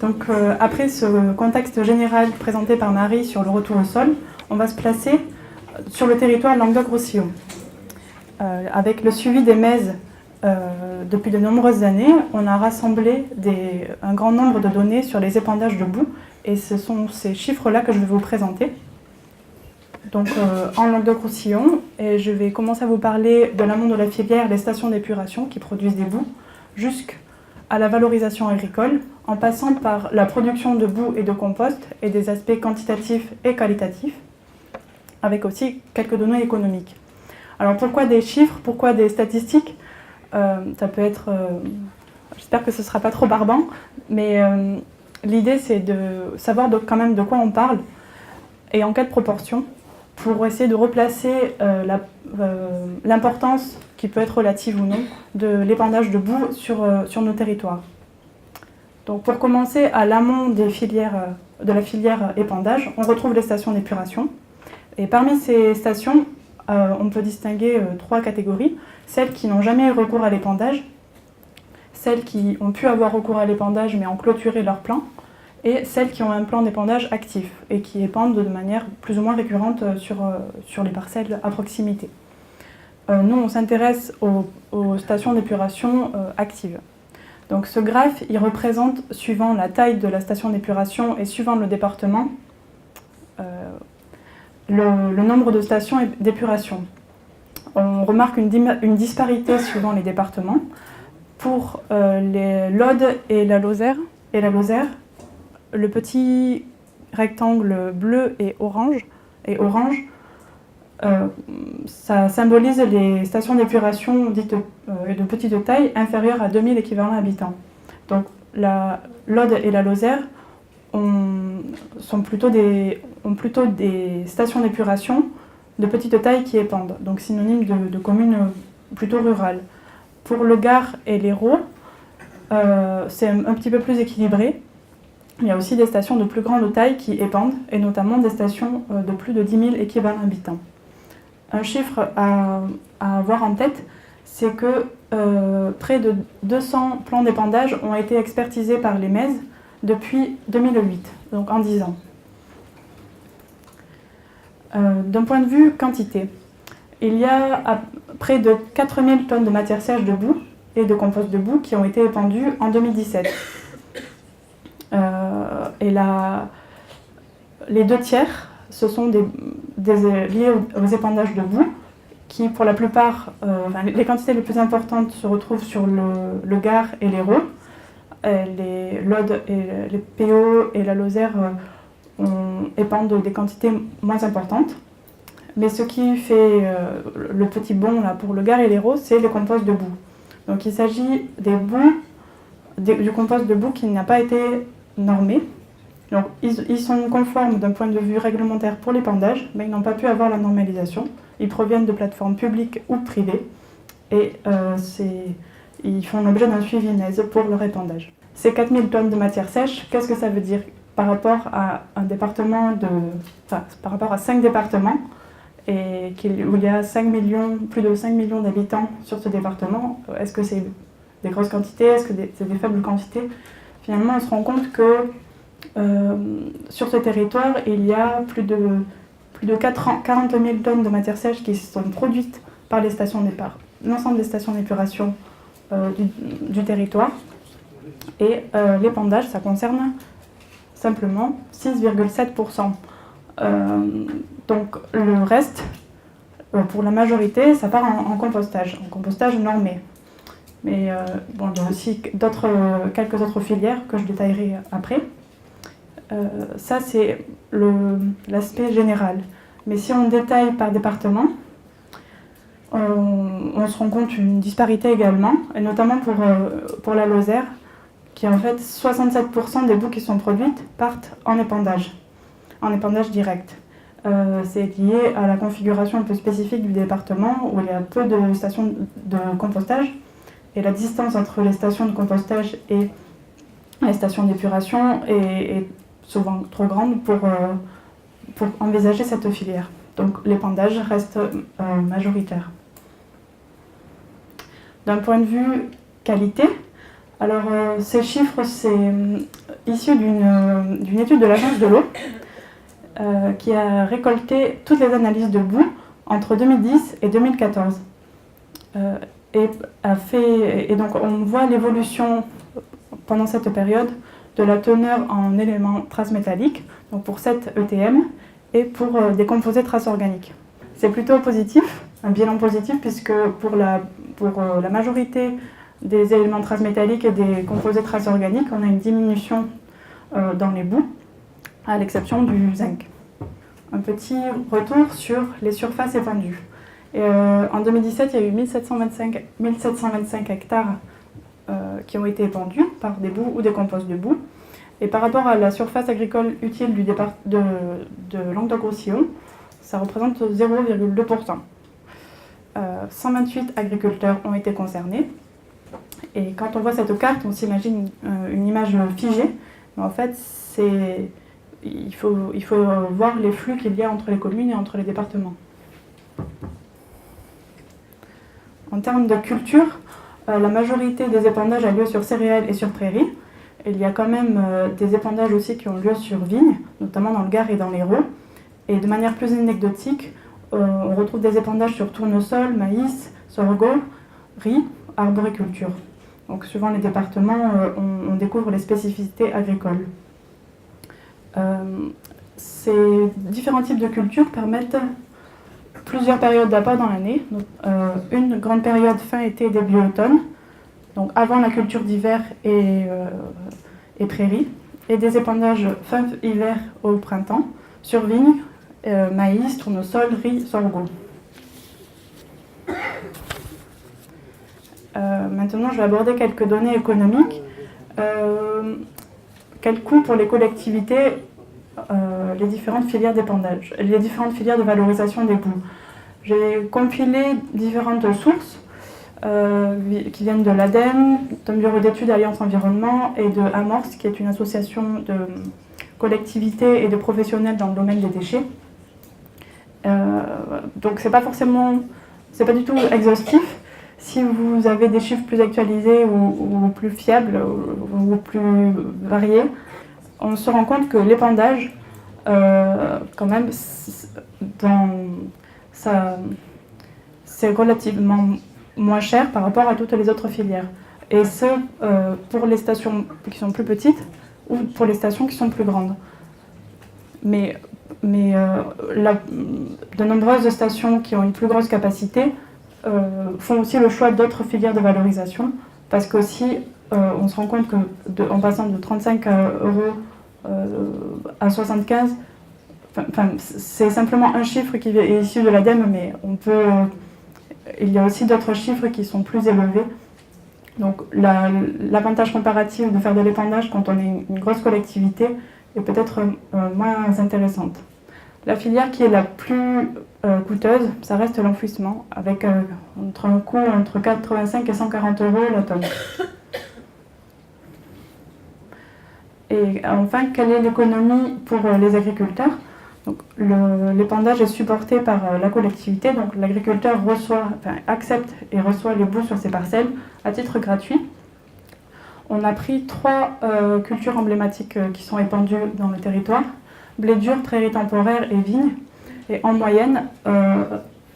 Donc après ce contexte général présenté par Marie sur le retour au sol, on va se placer sur le territoire Languedoc-Roussillon. Avec le suivi des maises depuis de nombreuses années, on a rassemblé un grand nombre de données sur les épandages de boue et ce sont ces chiffres-là que je vais vous présenter. Donc en Languedoc-Roussillon, et je vais commencer à vous parler de l'amont de la filière, les stations d'épuration qui produisent des boues, jusqu'à la valorisation agricole, en passant par la production de boue et de compost et des aspects quantitatifs et qualitatifs, avec aussi quelques données économiques. Alors pourquoi des chiffres, pourquoi des statistiques? Ça peut être, j'espère que ce ne sera pas trop barbant, mais l'idée c'est de savoir quand même de quoi on parle et en quelle proportion, pour essayer de replacer l'importance qui peut être relative ou non de l'épandage de boue sur nos territoires. Donc pour commencer, à l'amont de la filière épandage, on retrouve les stations d'épuration. Et parmi ces stations, on peut distinguer 3 catégories. Celles qui n'ont jamais eu recours à l'épandage, celles qui ont pu avoir recours à l'épandage mais ont clôturé leur plan, et celles qui ont un plan d'épandage actif et qui épandent de manière plus ou moins récurrente sur les parcelles à proximité. Nous, on s'intéresse aux stations d'épuration actives. Donc ce graphe, il représente, suivant la taille de la station d'épuration et suivant le département, le nombre de stations d'épuration. On remarque une disparité suivant les départements. Pour l'Aude et la Lozère, le petit rectangle bleu et orange, ça symbolise les stations d'épuration dites de petite taille inférieures à 2000 équivalents habitants. Donc l'Aude et la Lozère ont plutôt des stations d'épuration de petite taille qui épandent, donc synonyme de communes plutôt rurales. Pour le Gard et l'Hérault, c'est un petit peu plus équilibré. Il y a aussi des stations de plus grande taille qui épandent, et notamment des stations de plus de 10 000 équivalents habitants. Un chiffre à avoir en tête, c'est que près de 200 plans d'épandage ont été expertisés par les MES depuis 2008, donc en 10 ans. D'un point de vue quantité, il y a près de 4000 tonnes de matière sèche de boue et de compost de boue qui ont été épandues en 2017. Et les 2 tiers, ce sont liés aux épandages de boue qui, pour la plupart, les quantités les plus importantes se retrouvent sur le Gard et l'Hérault. L'Aude, les PO et la Lozère épandent des quantités moins importantes. Mais ce qui fait le petit bond là, pour le Gard et l'Hérault, c'est les composts de boue. Donc il s'agit du compost de boue qui n'a pas été normé. Donc ils sont conformes d'un point de vue réglementaire pour l'épandage, mais ils n'ont pas pu avoir la normalisation. Ils proviennent de plateformes publiques ou privées et ils font l'objet d'un suivi NES pour leur épandage. Ces 4000 tonnes de matière sèche, qu'est-ce que ça veut dire par rapport à par rapport à 5 départements et où il y a plus de 5 millions d'habitants sur ce département? Est-ce que c'est des grosses quantités? Est-ce que c'est des faibles quantités? Finalement, on se rend compte que sur ce territoire, il y a plus de 40 000 tonnes de matière sèche qui sont produites par l'ensemble des stations d'épuration du territoire. Et l'épandage, ça concerne simplement 6,7%. Donc le reste, pour la majorité, ça part en compostage normé. Mais bon, il y a aussi quelques autres filières que je détaillerai après. Ça, c'est l'aspect général. Mais si on détaille par département, on se rend compte d'une disparité également, et notamment pour la Lozère, qui en fait 67% des boues qui sont produites partent en épandage direct. C'est lié à la configuration un peu spécifique du département, où il y a peu de stations de compostage, et la distance entre les stations de compostage et les stations d'épuration est souvent trop grande pour envisager cette filière. Donc l'épandage reste majoritaire. D'un point de vue qualité, alors ces chiffres, issu d'une étude de l'Agence de l'eau qui a récolté toutes les analyses de boue entre 2010 et 2014. Et donc on voit l'évolution pendant cette période de la teneur en éléments traces métalliques, donc pour 7 ETM, et pour des composés traces organiques. C'est plutôt positif, un bilan positif, puisque pour la majorité des éléments traces métalliques et des composés traces organiques, on a une diminution dans les boues, à l'exception du zinc. Un petit retour sur les surfaces épandues. En 2017, il y a eu 1725 hectares qui ont été épandus par des boues ou des composts de boue. Et par rapport à la surface agricole utile du départ de Languedoc-Roussillon, ça représente 0,2%. 128 agriculteurs ont été concernés. Et quand on voit cette carte, on s'imagine une image figée. Mais en fait, il faut voir les flux qu'il y a entre les communes et entre les départements. En termes de culture, la majorité des épandages a lieu sur céréales et sur prairies. Il y a quand même des épandages aussi qui ont lieu sur vignes, notamment dans le Gard et dans l'Hérault. Et de manière plus anecdotique, on retrouve des épandages sur tournesol, maïs, sorgho, riz, arboriculture. Donc suivant les départements, on découvre les spécificités agricoles. Ces différents types de cultures permettent plusieurs périodes d'appât dans l'année. Une grande période fin été, début automne, donc avant la culture d'hiver et prairies, et des épandages fin hiver au printemps, sur vignes, maïs, tournesol, riz, sorgho. Maintenant, je vais aborder quelques données économiques. Quel coût pour les collectivités les différentes filières d'épandage, les différentes filières de valorisation des boues. J'ai compilé différentes sources qui viennent de l'ADEME, d'un bureau d'études Alliance Environnement et de Amorce, qui est une association de collectivités et de professionnels dans le domaine des déchets. Donc c'est pas du tout exhaustif. Si vous avez des chiffres plus actualisés ou plus fiables ou plus variés, on se rend compte que l'épandage, quand même, c'est relativement moins cher par rapport à toutes les autres filières. Et ce, pour les stations qui sont plus petites ou pour les stations qui sont plus grandes. Mais de nombreuses stations qui ont une plus grosse capacité font aussi le choix d'autres filières de valorisation, parce qu'aussi, on se rend compte qu'en passant de 35 euros à 75, c'est simplement un chiffre qui est issu de l'ADEME, mais il y a aussi d'autres chiffres qui sont plus élevés. Donc l'avantage comparatif de faire de l'épandage quand on est une grosse collectivité est peut-être moins intéressante. La filière qui est la plus coûteuse, ça reste l'enfouissement, avec un coût entre 85 et 140 euros la tonne. Et enfin, quelle est l'économie pour les agriculteurs? Donc, l'épandage est supporté par la collectivité, donc l'agriculteur accepte et reçoit les boues sur ses parcelles à titre gratuit. On a pris 3 cultures emblématiques qui sont épandues dans le territoire: blé dur, prairies temporaires et vignes. Et en moyenne,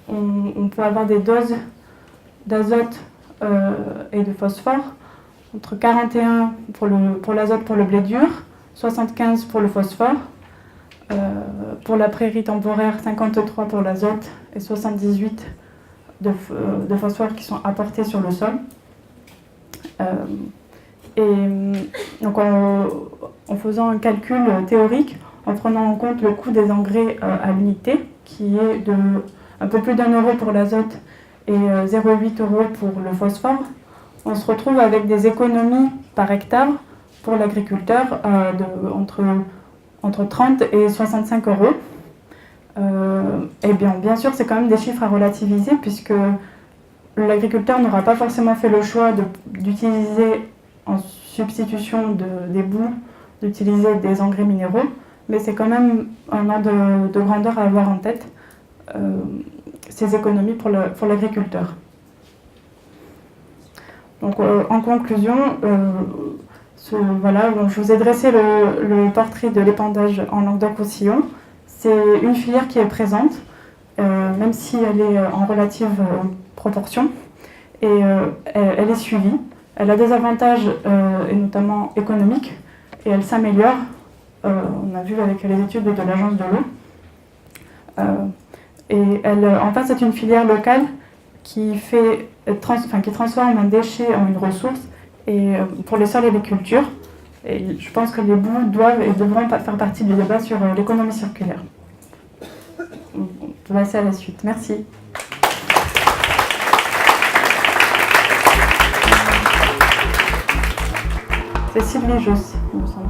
on peut avoir des doses d'azote et de phosphore entre 41 pour l'azote pour le blé dur, 75 pour le phosphore, pour la prairie temporaire 53 pour l'azote et 78 de phosphore qui sont apportés sur le sol. Et donc en faisant un calcul théorique, en prenant en compte le coût des engrais à l'unité, qui est de un peu plus d'1 euro pour l'azote et 0,8 euros pour le phosphore, on se retrouve avec des économies par hectare pour l'agriculteur entre 30 et 65 euros. Et bien sûr, c'est quand même des chiffres à relativiser, puisque l'agriculteur n'aura pas forcément fait le choix d'utiliser en substitution des boues, d'utiliser des engrais minéraux, mais c'est quand même un ordre de grandeur à avoir en tête, ces économies pour l'agriculteur. Donc en conclusion, Voilà, donc je vous ai dressé le portrait de l'épandage en Languedoc-Roussillon. C'est une filière qui est présente, même si elle est en relative proportion, et elle est suivie. Elle a des avantages, et notamment économiques, et elle s'améliore. On a vu avec les études de l'Agence de l'eau. Et en fait, c'est une filière locale qui transforme un déchet en une ressource et pour les sols et les cultures. Et je pense que les boues doivent et devront faire partie du débat sur l'économie circulaire. On va passer à la suite. Merci. C'est Sylvie Josse, il me semble.